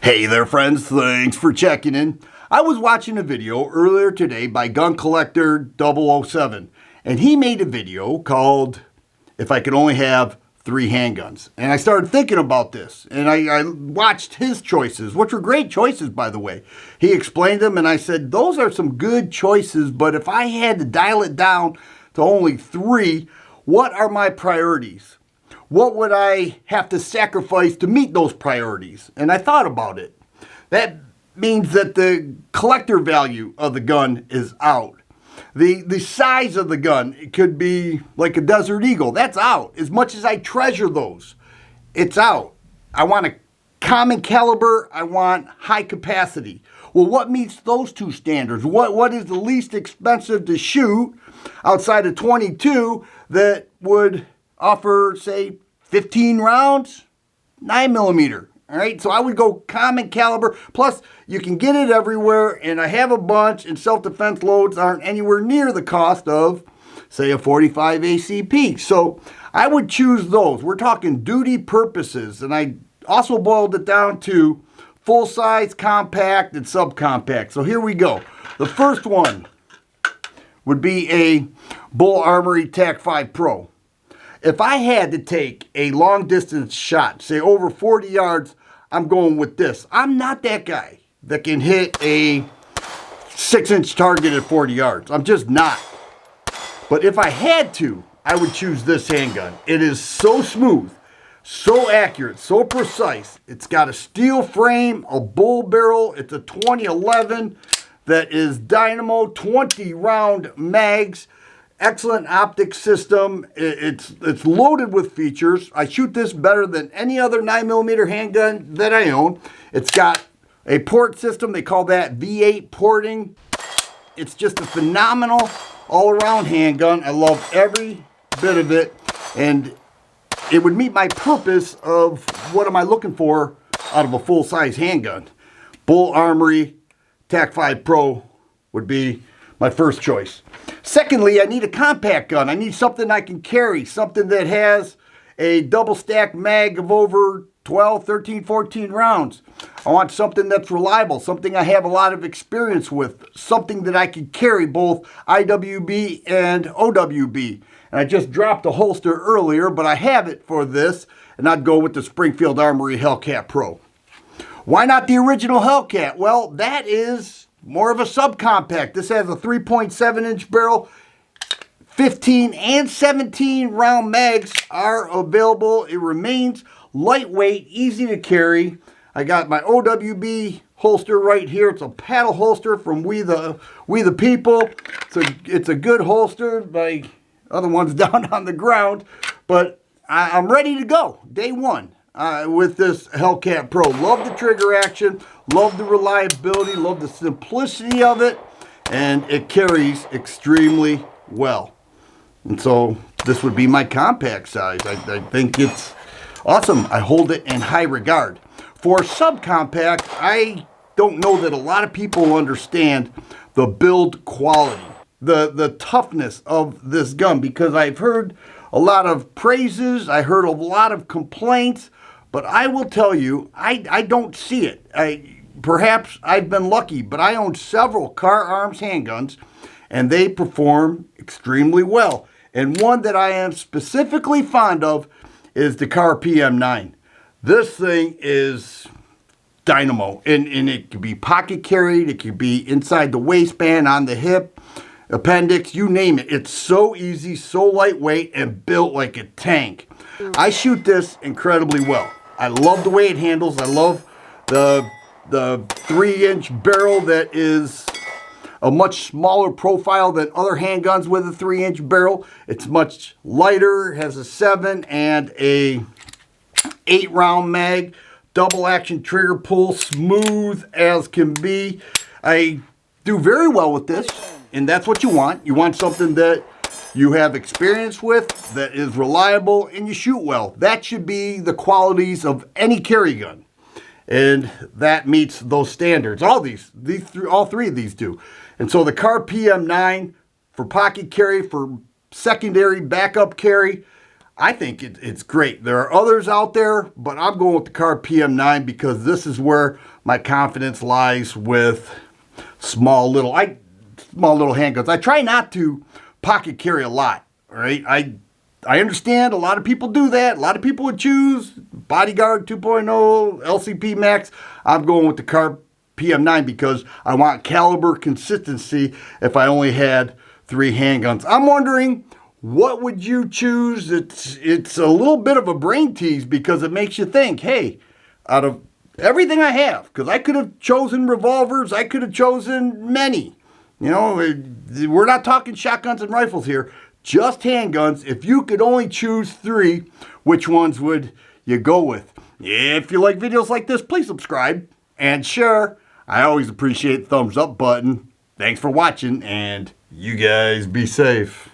Hey there friends, thanks for checking in. I was watching a video earlier today by Gun Collector 007, and he made a video called If I Could Only Have 3 Handguns. And I started thinking about this, and I watched his choices, which were great choices by the way. He explained them and I said, those are some good choices, but if I had to dial it down to only 3, what are my priorities? What would I have to sacrifice to meet those priorities? And I thought about it. That means that the collector value of the gun is out. The size of the gun, it could be like a Desert Eagle. That's out. As much as I treasure those, it's out. I want a common caliber. I want high capacity. Well, what meets those two standards? What is the least expensive to shoot outside of 22 that would offer, say, 15 rounds, 9mm. All right, so I would go common caliber. Plus, you can get it everywhere, and I have a bunch, and self-defense loads aren't anywhere near the cost of, say, a 45 ACP. So I would choose those. We're talking duty purposes, and I also boiled it down to full-size, compact, and subcompact. So here we go. The first one would be a Bull Armory TAC-5 Pro. If I had to take a long distance shot, say over 40 yards, I'm going with this. I'm not that guy that can hit a 6-inch target at 40 yards. I'm just not. But if I had to, I would choose this handgun. It is so smooth, so accurate, so precise. It's got a steel frame, a bull barrel. It's a 2011 that is dynamo, 20 round mags. Excellent optic system. It's loaded with features. I shoot this better than any other 9mm handgun that I own. It's got a port system. They call that V8 porting. It's just a phenomenal all-around handgun. I love every bit of it, and it would meet my purpose of what am I looking for out of a full-size handgun. Bull Armory TAC-5 Pro would be my first choice. Secondly, I need a compact gun. I need something I can carry, something that has a double stack mag of over 12, 13, 14 rounds. I want something that's reliable, something I have a lot of experience with, something that I can carry both IWB and OWB. And I just dropped a holster earlier, but I have it for this, and I'd go with the Springfield Armory Hellcat Pro. Why not the original Hellcat? Well, that is more of a subcompact. This has a 3.7-inch barrel. 15 and 17 round mags are available. It remains lightweight, easy to carry. I got my OWB holster right here. It's a paddle holster from We the People. It's a good holster. My other one's down on the ground, but I'm ready to go day one. With this Hellcat Pro. Love the trigger action, love the reliability, love the simplicity of it, and it carries extremely well. And so this would be my compact size. I think it's awesome. I hold it in high regard. For subcompact, I don't know that a lot of people understand the build quality, the toughness of this gun, because I've heard a lot of praises, I heard a lot of complaints, but I will tell you, I don't see it. Perhaps I've been lucky, but I own several Car Arms handguns, and they perform extremely well. And one that I am specifically fond of is the Car PM9. This thing is dynamo, and it can be pocket carried, it can be inside the waistband, on the hip, appendix, you name it. It's so easy, so lightweight, and built like a tank. I shoot this incredibly well. I love the way it handles. I love the 3-inch barrel that is a much smaller profile than other handguns with a 3-inch barrel. It's much lighter, has a 7 and a 8-round mag, double action trigger pull, smooth as can be. I do very well with this, and that's what you want. You want something that you have experience with, that is reliable, and you shoot well. That should be the qualities of any carry gun. And that meets those standards. All three of these do. And so the Car PM9 for pocket carry, for secondary backup carry, I think it's great. There are others out there, but I'm going with the Carb PM9 because this is where my confidence lies with small little handguns. I try not to pocket carry a lot, all right? I understand a lot of people do that. A lot of people would choose Bodyguard 2.0, LCP Max. I'm going with the Carb PM9 because I want caliber consistency if I only had 3 handguns. I'm wondering, what would you choose? It's a little bit of a brain tease because it makes you think, hey, out of everything I have, because I could have chosen revolvers, I could have chosen many. You know, we're not talking shotguns and rifles here, just handguns. If you could only choose 3, which ones would you go with? If you like videos like this, please subscribe and share. I always appreciate the thumbs up button. Thanks for watching, and you guys be safe.